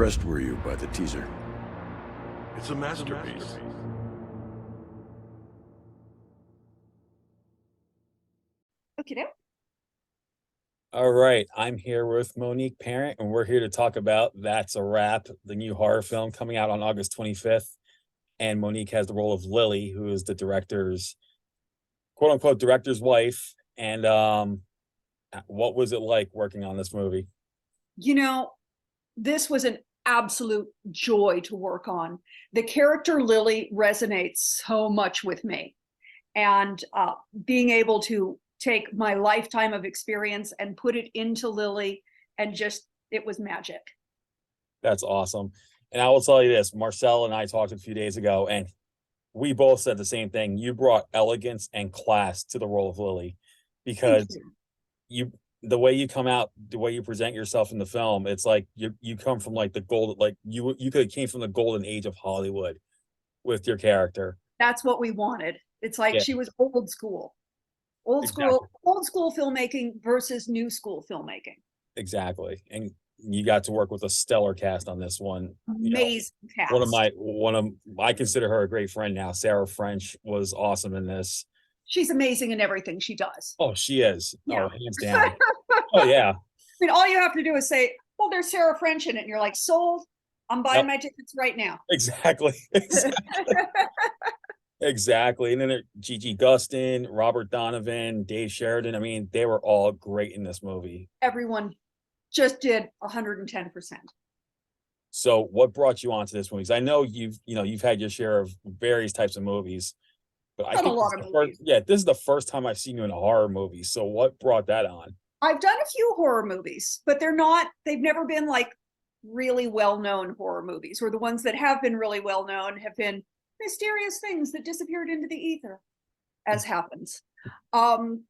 impressed were you by the teaser? It's a masterpiece. Okay, now. All right, I'm here with Monique Parent, and we're here to talk about That's a Wrap, the new horror film coming out on August 25th. And Monique has the role of Lily, who is the director's, quote unquote, director's wife. And what was it like working on this movie? You know, this was an absolute joy to work on. The character Lily resonates so much with me. And being able to take my lifetime of experience and put it into Lily, and just, it was magic. That's awesome. And I will tell you this, Marcel and I talked a few days ago, and we both said the same thing. You brought elegance and class to the role of Lily, because the way you come out, the way you present yourself in the film, it's like you come from like the golden, like you could have came from the golden age of Hollywood with your character. That's what we wanted. It's like she was old school. Old school filmmaking versus new school filmmaking. Exactly. And you got to work with a stellar cast on this one. Amazing cast. I consider her a great friend now. Sarah French was awesome in this. She's amazing in everything she does. Oh, she is. Yeah. Oh, hands down. Oh, yeah. I mean, all you have to do is say, well, there's Sarah French in it. And you're like, sold. I'm buying my tickets right now. Exactly. Exactly. And then Gigi Gustin, Robert Donovan, Dave Sheridan. I mean, they were all great in this movie. Everyone just did 110%. So what brought you onto this movie? Because I know you've had your share of various types of movies, but I think a lot of movies. This is the first time I've seen you in a horror movie. So what brought that on? I've done a few horror movies, but they've never been like really well-known horror movies, or the ones that have been really well-known have been mysterious things that disappeared into the ether, as happens. But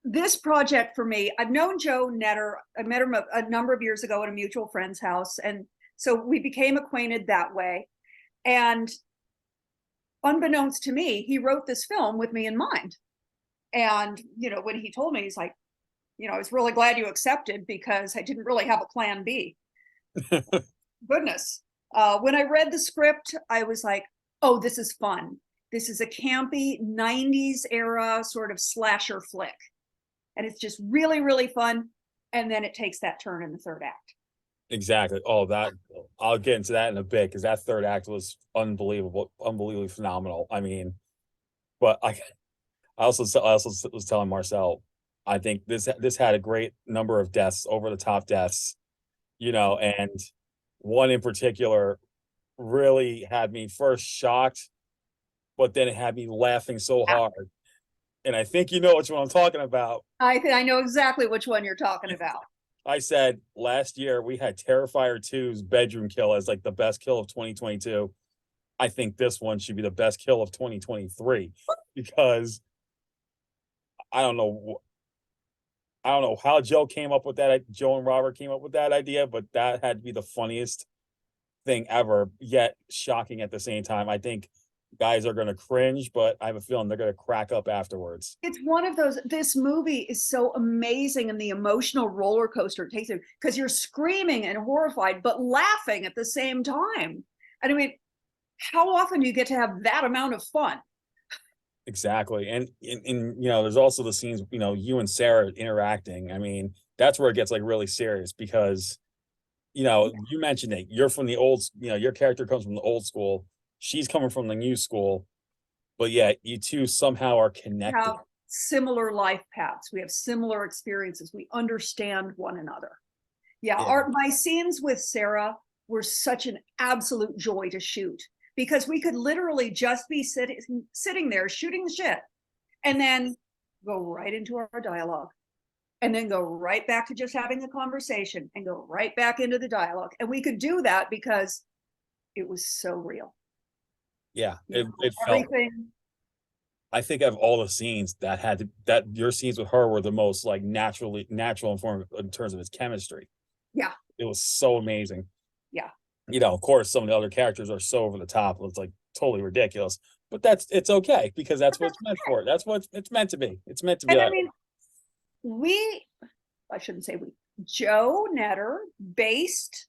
this project for me, I've known Joe Knetter. I met him a number of years ago at a mutual friend's house. And so we became acquainted that way. And unbeknownst to me, he wrote this film with me in mind. And, when he told me, he's like, I was really glad you accepted, because I didn't really have a plan B. Goodness. When I read the script, I was like, oh, this is fun. This is a campy 90s era sort of slasher flick. And it's just really, really fun. And then it takes that turn in the third act. Exactly. Oh, I'll get into that in a bit, because that third act was unbelievably phenomenal. I mean, but I also was telling Marcel, I think this had a great number of deaths, over the top deaths, and one in particular really had me first shocked, but then it had me laughing so hard. And I think you know which one I'm talking about. I know exactly which one you're talking about. I said last year we had Terrifier 2's bedroom kill as like the best kill of 2022. I think this one should be the best kill of 2023, because I don't know how Joe and Robert came up with that idea, but that had to be the funniest thing ever, yet shocking at the same time. I think guys are going to cringe, but I have a feeling they're going to crack up afterwards. It's one of those, this movie is so amazing, and the emotional roller coaster it takes you, because you're screaming and horrified, but laughing at the same time. And I mean, how often do you get to have that amount of fun? Exactly. And there's also the scenes, you and Sarah interacting. I mean, that's where it gets like really serious, because, you mentioned it, you're from the old, your character comes from the old school. She's coming from the new school, but yet you two somehow are connected. We have similar life paths. We have similar experiences. We understand one another. My scenes with Sarah were such an absolute joy to shoot, because we could literally just be sitting there shooting the shit, and then go right into our dialogue, and then go right back to just having a conversation, and go right back into the dialogue. And we could do that because it was so real. Yeah, it everything. I think of all the scenes that your scenes with her were the most like natural in terms of its chemistry. Yeah, it was so amazing. Yeah, of course, some of the other characters are so over the top. It's like totally ridiculous, but it's okay, because that's what it's meant for. That's what it's meant to be. It's meant to be. And I mean, I shouldn't say Joe Knetter based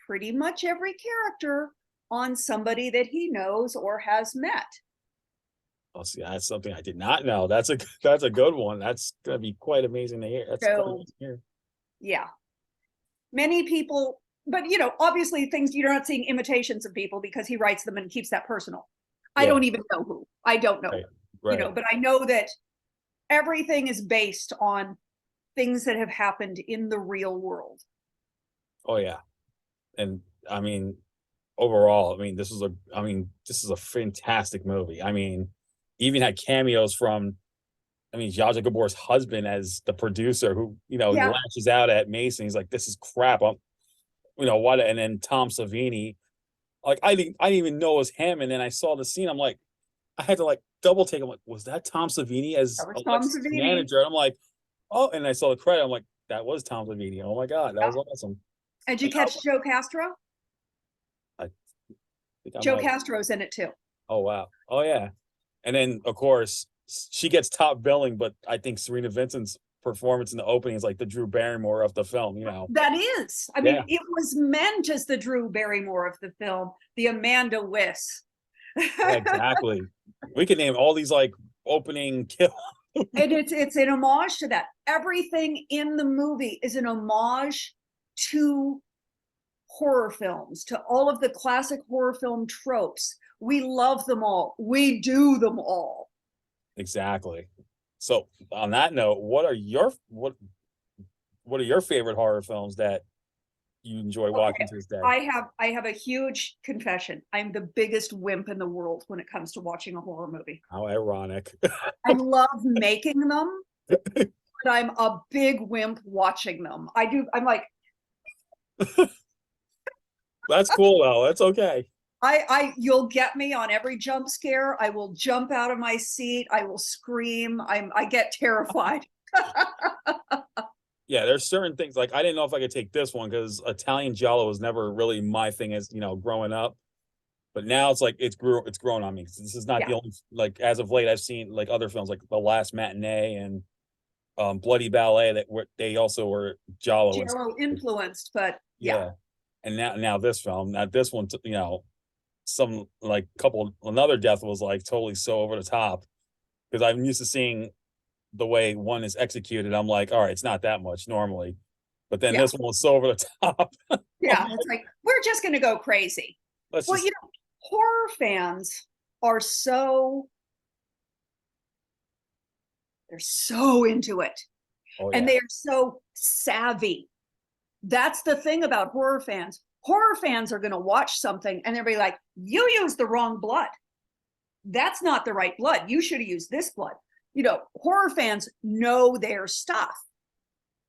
pretty much every character on somebody that he knows or has met. Oh, see, that's something I did not know. That's a good one. That's gonna be quite amazing to hear. That's quite So, amazing to hear. yeah, many people, but obviously things you're not seeing imitations of people because he writes them and keeps that personal. I Yeah. don't even know who. I don't know, Right. but I know that everything is based on things that have happened in the real world. Oh yeah. And I mean, overall, this is a fantastic movie. Even had cameos from, Zsa Zsa Gabor's husband as the producer who, he Yeah. lashes out at Mason. He's like, this is crap. What? And then Tom Savini, like, I didn't even know it was him. And then I saw the scene. I'm like, I had to like double take. I'm like, was that Tom Savini as That was Tom Alexis' Savini. manager? And I'm like, oh, and I saw the credit. I'm like, that was Tom Savini. Oh my God, that was awesome. And did you catch Joe Castro? I think I Joe might. Castro's in it too. Oh wow. Oh yeah. And then of course she gets top billing, but I think Cerina Vincent's performance in the opening is like the Drew Barrymore of the film, That is. I mean, Yeah. it was meant as the Drew Barrymore of the film, the Amanda Wyss. Yeah, exactly. We can name all these like opening kill. And it's an homage to that. Everything in the movie is an homage to horror films, to all of the classic horror film tropes. We love them all. We do them all. Exactly. So on that note, what are your favorite horror films that you enjoy watching to this day? I have a huge confession. I'm the biggest wimp in the world when it comes to watching a horror movie. How ironic. I love making them, but I'm a big wimp watching them. I'm like, That's cool though. That's okay. you'll get me on every jump scare. I will jump out of my seat. I will scream. I get terrified. Yeah, there's certain things like I didn't know if I could take this one because Italian Giallo was never really my thing as growing up. But now it's like it's grown on me. This is not the only, like, as of late I've seen like other films like The Last Matinee and Bloody Ballet that they also were Giallo influenced, but yeah. And now this film, now this one, some like another death was like totally so over the top because I'm used to seeing the way one is executed. I'm like, all right, it's not that much normally, but then this one was so over the top. Yeah, it's like we're just going to go crazy. Horror fans are they're so into it. Oh, yeah. And they are so savvy. That's the thing about horror fans. Horror fans are going to watch something and they'll be like, you used the wrong blood. That's not the right blood. You should have used this blood. Horror fans know their stuff.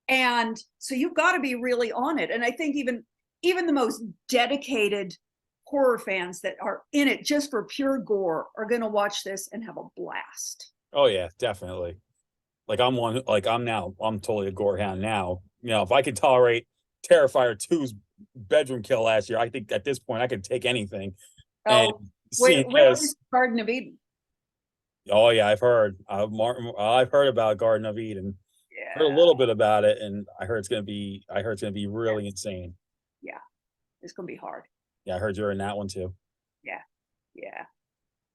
And so you've got to be really on it. And I think even the most dedicated horror fans that are in it just for pure gore are going to watch this and have a blast. Oh yeah, definitely. Like I'm totally a gore hound now. If I could tolerate Terrifier 2's bedroom kill last year, I think at this point I could take anything. Oh, where is Garden of Eden? Oh yeah, I've heard about Garden of Eden. Yeah. Heard a little bit about it, and I heard it's gonna be really insane. Yeah, it's gonna be hard. Yeah, I heard you're in that one too. Yeah,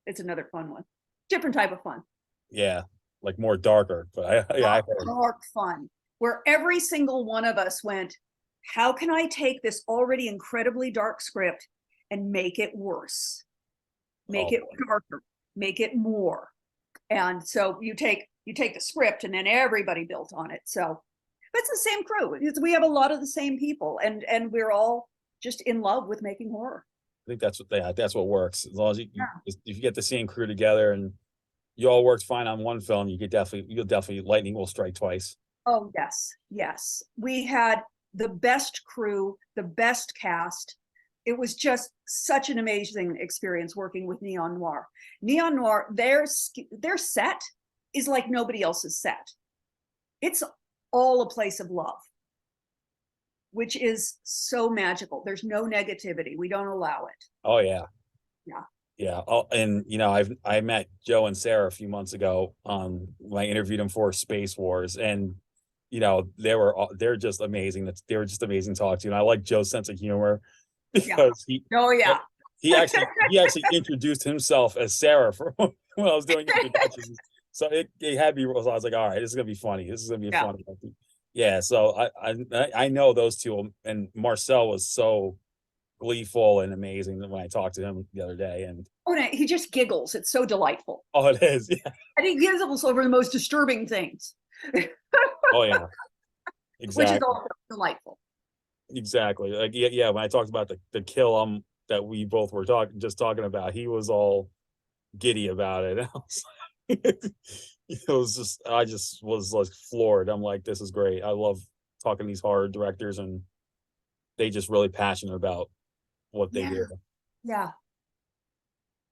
it's another fun one. Different type of fun. Yeah, like more darker, but I heard. Dark fun, where every single one of us went, how can I take this already incredibly dark script and make it worse? Make it darker, make it more. And so you take the script and then everybody built on it. So it's the same crew. We have a lot of the same people and we're all just in love with making horror. I think that's what works. As long as if you get the same crew together and you all worked fine on one film, you'll definitely lightning will strike twice. Oh yes. We had the best crew, the best cast. It was just such an amazing experience working with Neon Noir. Neon Noir, their set is like nobody else's set. It's all a place of love, which is so magical. There's no negativity. We don't allow it. Oh yeah. Yeah. Oh, and I met Joe and Sarah a few months ago. I interviewed them for Space Wars, and you know, they're just amazing. They were just amazing to talk to. And I like Joe's sense of humor Yeah. because Oh yeah. he actually introduced himself as Sarah for when I was doing introductions. So it had me. So I was like, all right, this is gonna be funny. This is gonna be Yeah. funny. Yeah. So I know those two, and Marcel was so gleeful and amazing when I talked to him the other day. And Oh, no, he just giggles. It's so delightful. oh, it is. Yeah. And he giggles over the most disturbing things, Oh yeah. which is Exactly. also delightful. Exactly. Like yeah. When I talked about the kill that we both were talking about, he was all giddy about it. I was like, it was just I just was like floored. I'm like, this is great. I love talking to these horror directors, and they just really passionate about what they Yeah. do. Yeah.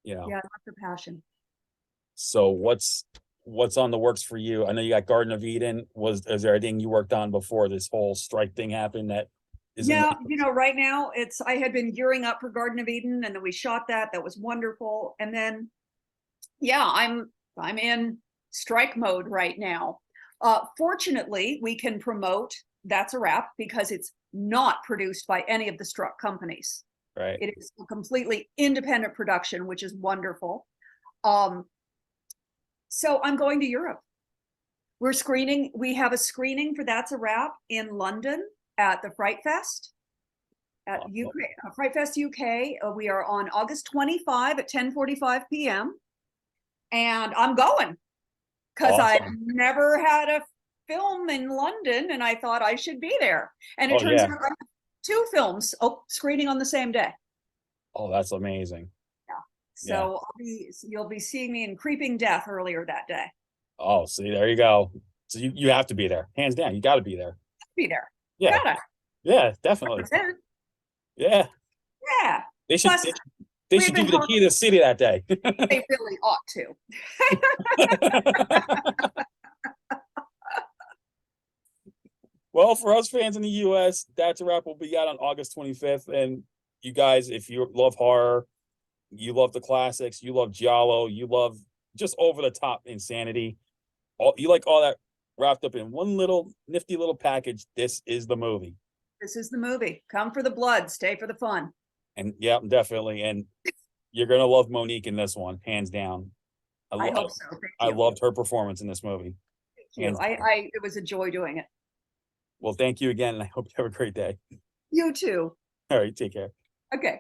You know. Yeah. That's the passion. So what's on the works for you? I know you got Garden of Eden. Is there anything you worked on before this whole strike thing happened that isn't? Yeah, you know, right now I had been gearing up for Garden of Eden, and then we shot that. That was wonderful. And then, yeah, I'm in strike mode right now. Fortunately, we can promote That's a Wrap because it's not produced by any of the struck companies. Right. It is a completely independent production, which is wonderful. So I'm going to Europe. We have a screening for That's a Wrap in London at the Frightfest at Frightfest UK. We are on August 25 at 10:45 p.m. And I'm going because I've never had a film in London, and I thought I should be there. And it turns out I have 2 films screening on the same day. Oh, that's amazing. So you'll be seeing me in Creeping Death earlier that day. Oh, see, there you go. So you have to be there, hands down. You got to be there. Be there. Yeah. Gotta. Yeah, definitely. Yeah. Yeah. They should. Plus, they should give you the key to the city that day. They really ought to. Well, for us fans in the US, That's a Wrap will be out on August 25th. And you guys, if you love horror, you love the classics, you love giallo, you love just over the top insanity, you like all that wrapped up in one little nifty little package, this is the movie. This is the movie. Come for the blood, stay for the fun. And yeah, definitely. And you're gonna love Monique in this one, hands down. I hope so. Thank I you. loved her performance in this movie. Thank you. It was a joy doing it. Well, thank you again, and I hope you have a great day. You too. All right, take care. Okay.